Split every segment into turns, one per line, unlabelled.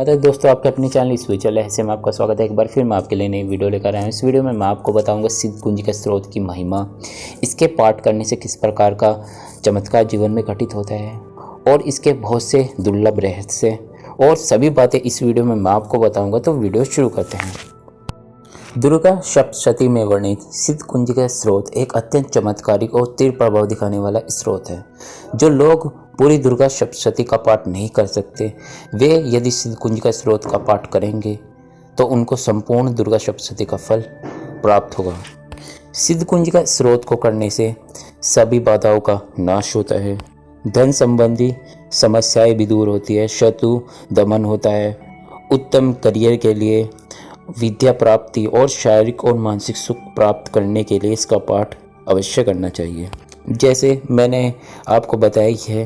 मतलब दोस्तों आपके अपने चैनल स्पिरिचुअल रहस्य में आपका स्वागत है। एक बार फिर मैं आपके लिए नई वीडियो लेकर आया हूँ। इस वीडियो में मैं आपको बताऊंगा सिद्ध कुंज के स्रोत की महिमा, इसके पाठ करने से किस प्रकार का चमत्कार जीवन में घटित होता है और इसके बहुत से दुर्लभ रहस्य और सभी बातें इस वीडियो में मैं आपको बताऊँगा। तो वीडियो शुरू करते हैं। दुर्गा सप्तशती में वर्णित सिद्ध कुंज का स्रोत एक अत्यंत चमत्कारिक और तीव्र प्रभाव दिखाने वाला स्रोत है। जो लोग पूरी दुर्गा सप्तशती का पाठ नहीं कर सकते, वे यदि सिद्ध कुंज का स्रोत का पाठ करेंगे तो उनको संपूर्ण दुर्गा सप्तशती का फल प्राप्त होगा। सिद्ध कुंज का स्रोत को करने से सभी बाधाओं का नाश होता है, धन संबंधी समस्याएं भी दूर होती है, शत्रु दमन होता है, उत्तम करियर के लिए, विद्या प्राप्ति और शारीरिक और मानसिक सुख प्राप्त करने के लिए इसका पाठ अवश्य करना चाहिए। जैसे मैंने आपको बताया ही है,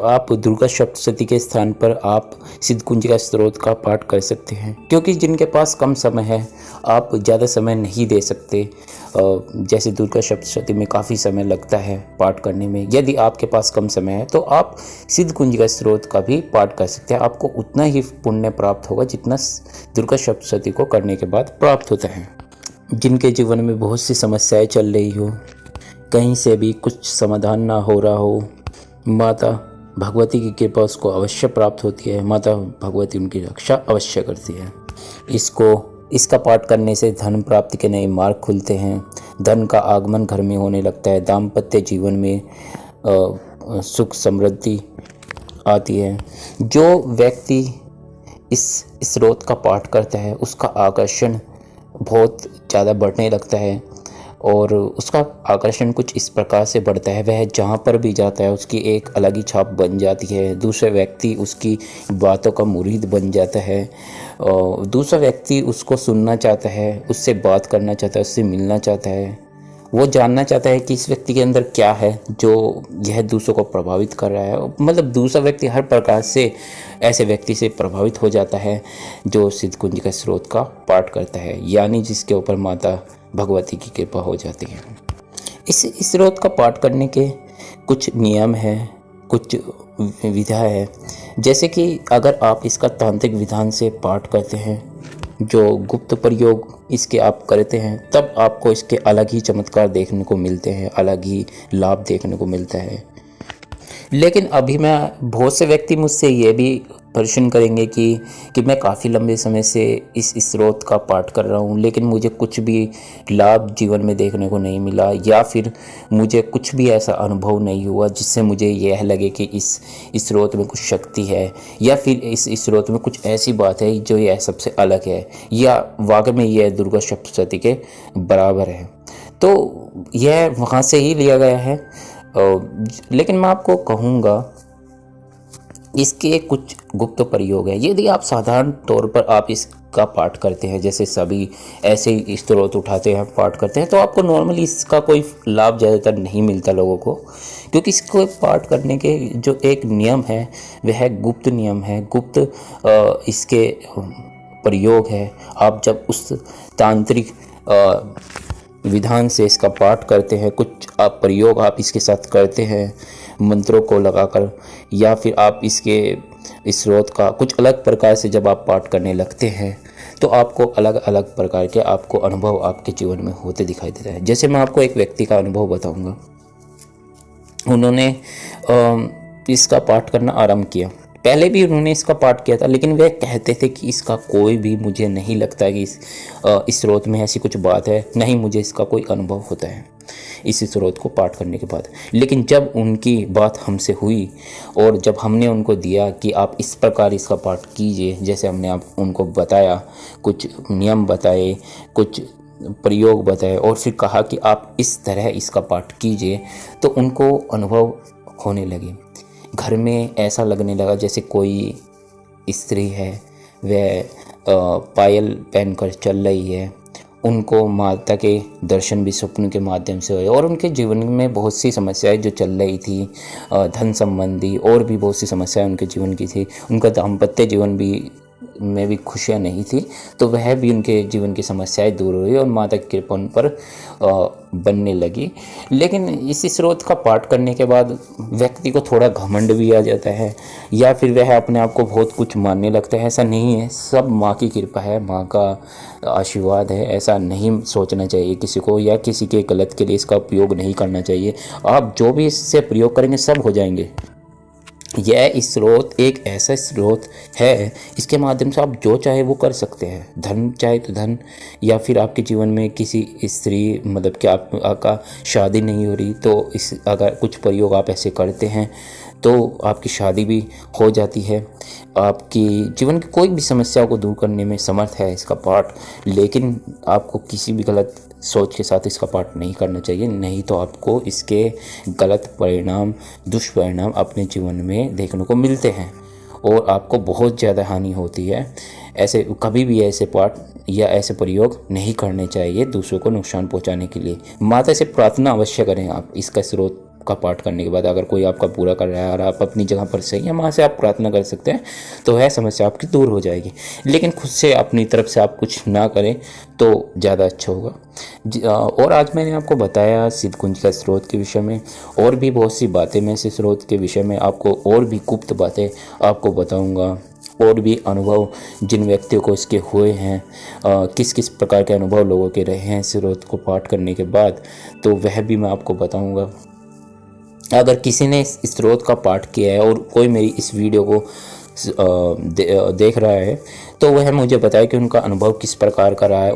आप दुर्गा सप्तशती के स्थान पर आप सिद्ध कुंज का स्रोत का पाठ कर सकते हैं, क्योंकि जिनके पास कम समय है, आप ज़्यादा समय नहीं दे सकते। जैसे दुर्गा सप्तशती में काफ़ी समय लगता है पाठ करने में, यदि आपके पास कम समय है तो आप सिद्ध कुंज का स्रोत का भी पाठ कर सकते हैं। आपको उतना ही पुण्य प्राप्त होगा जितना दुर्गा सप्तशती को करने के बाद प्राप्त होता है। जिनके जीवन में बहुत सी समस्याएं चल रही हो, कहीं से भी कुछ समाधान ना हो रहा हो, माता भगवती की कृपा उसको अवश्य प्राप्त होती है। माता भगवती उनकी रक्षा अवश्य करती है। इसका पाठ करने से धन प्राप्ति के नए मार्ग खुलते हैं, धन का आगमन घर में होने लगता है, दाम्पत्य जीवन में सुख समृद्धि आती है। जो व्यक्ति इस स्रोत का पाठ करता है उसका आकर्षण बहुत ज़्यादा बढ़ने लगता है और उसका आकर्षण कुछ इस प्रकार से बढ़ता है, वह जहाँ पर भी जाता है उसकी एक अलग ही छाप बन जाती है। दूसरे व्यक्ति उसकी बातों का मुरीद बन जाता है और दूसरा व्यक्ति उसको सुनना चाहता है, उससे बात करना चाहता है, उससे मिलना चाहता है। वो जानना चाहता है कि इस व्यक्ति के अंदर क्या है जो यह दूसरों को प्रभावित कर रहा है। मतलब दूसरा व्यक्ति हर प्रकार से ऐसे व्यक्ति से प्रभावित हो जाता है जो सिद्ध कुंज का स्रोत का पाठ करता है, यानी जिसके ऊपर माता भगवती की कृपा हो जाती है। इस स्रोत का पाठ करने के कुछ नियम हैं, कुछ विधा है। जैसे कि अगर आप इसका तांत्रिक विधान से पाठ करते हैं, जो गुप्त प्रयोग इसके आप करते हैं, तब आपको इसके अलग ही चमत्कार देखने को मिलते हैं, अलग ही लाभ देखने को मिलता है। लेकिन अभी मैं बहुत से व्यक्ति मुझसे ये भी प्रश्न करेंगे कि मैं काफ़ी लंबे समय से इस स्रोत का पाठ कर रहा हूँ, लेकिन मुझे कुछ भी लाभ जीवन में देखने को नहीं मिला, या फिर मुझे कुछ भी ऐसा अनुभव नहीं हुआ जिससे मुझे यह लगे कि इस स्रोत में कुछ शक्ति है, या फिर इस स्रोत में कुछ ऐसी बात है जो यह सबसे अलग है, या वाकई में यह दुर्गा सप्तशती के बराबर है। तो यह वहाँ से ही लिया गया है। लेकिन मैं आपको कहूँगा इसके कुछ गुप्त प्रयोग है। यदि आप साधारण तौर पर आप इसका पाठ करते हैं, जैसे सभी ऐसे ही स्रोत उठाते हैं पाठ करते हैं, तो आपको नॉर्मली इसका कोई लाभ ज़्यादातर नहीं मिलता लोगों को, क्योंकि इसको पाठ करने के जो एक नियम है वह गुप्त नियम है, गुप्त इसके प्रयोग है। आप जब उस तांत्रिक विधान से इसका पाठ करते हैं, कुछ आप प्रयोग आप इसके साथ करते हैं मंत्रों को लगाकर, या फिर आप इसके स्रोत का कुछ अलग प्रकार से जब आप पाठ करने लगते हैं, तो आपको अलग अलग प्रकार के आपको अनुभव आपके जीवन में होते दिखाई देता है। जैसे मैं आपको एक व्यक्ति का अनुभव बताऊंगा। उन्होंने इसका पाठ करना आरंभ किया। पहले भी उन्होंने इसका पाठ किया था, लेकिन वे कहते थे कि इसका कोई भी मुझे नहीं लगता कि इस स्रोत में ऐसी कुछ बात है, नहीं मुझे इसका कोई अनुभव होता है इस स्रोत को पाठ करने के बाद। लेकिन जब उनकी बात हमसे हुई और जब हमने उनको दिया कि आप इस प्रकार इसका पाठ कीजिए, जैसे हमने आप उनको बताया, कुछ नियम बताए, कुछ प्रयोग बताए और फिर कहा कि आप इस तरह इसका पाठ कीजिए, तो उनको अनुभव होने लगे। घर में ऐसा लगने लगा जैसे कोई स्त्री है, वह पायल पहनकर चल रही है, उनको माता के दर्शन भी स्वप्न के माध्यम से हुए, और उनके जीवन में बहुत सी समस्याएं जो चल रही थी, धन संबंधी और भी बहुत सी समस्याएं उनके जीवन की थी। उनका दाम्पत्य जीवन भी में भी खुशियाँ नहीं थी, तो वह भी उनके जीवन की समस्याएं दूर हुई और माता की कृपा उन पर बनने लगी। लेकिन इसी स्रोत का पाठ करने के बाद व्यक्ति को थोड़ा घमंड भी आ जाता है, या फिर वह अपने आप को बहुत कुछ मानने लगता है। ऐसा नहीं है, सब माँ की कृपा है, माँ का आशीर्वाद है। ऐसा नहीं सोचना चाहिए किसी को, या किसी के गलत के लिए इसका उपयोग नहीं करना चाहिए। आप जो भी इससे प्रयोग करेंगे सब हो जाएंगे। यह स्रोत एक ऐसा स्रोत है, इसके माध्यम से आप जो चाहे वो कर सकते हैं। धन चाहे तो धन, या फिर आपके जीवन में किसी स्त्री, मतलब कि आपका शादी नहीं हो रही, तो इस अगर कुछ प्रयोग आप ऐसे करते हैं तो आपकी शादी भी हो जाती है। आपकी जीवन की कोई भी समस्याओं को दूर करने में समर्थ है इसका पाठ। लेकिन आपको किसी भी गलत सोच के साथ इसका पाठ नहीं करना चाहिए, नहीं तो आपको इसके गलत परिणाम, दुष्परिणाम अपने जीवन में देखने को मिलते हैं और आपको बहुत ज़्यादा हानि होती है। ऐसे कभी भी ऐसे पाठ या ऐसे प्रयोग नहीं करने चाहिए दूसरों को नुकसान पहुंचाने के लिए। माता से प्रार्थना अवश्य करें आप इसका स्रोत का पाठ करने के बाद। अगर कोई आपका पूरा कर रहा है और आप अपनी जगह पर सही है, वहाँ से आप प्रार्थना कर सकते हैं, तो वह समस्या आपकी दूर हो जाएगी। लेकिन खुद से अपनी तरफ से आप कुछ ना करें तो ज़्यादा अच्छा होगा। और आज मैंने आपको बताया सिद्ध कुंजिका स्रोत के विषय में, और भी बहुत सी बातें मैं इस स्रोत के विषय में आपको, और भी गुप्त बातें आपको बताऊँगा, और भी अनुभव जिन व्यक्तियों को इसके हुए हैं, किस किस प्रकार के अनुभव लोगों के रहे हैं स्रोत को पाठ करने के बाद, तो वह भी मैं आपको बताऊँगा। अगर किसी ने इस स्रोत का पाठ किया है और कोई मेरी इस वीडियो को देख रहा है, तो वह मुझे बताए कि उनका अनुभव किस प्रकार का रहा है।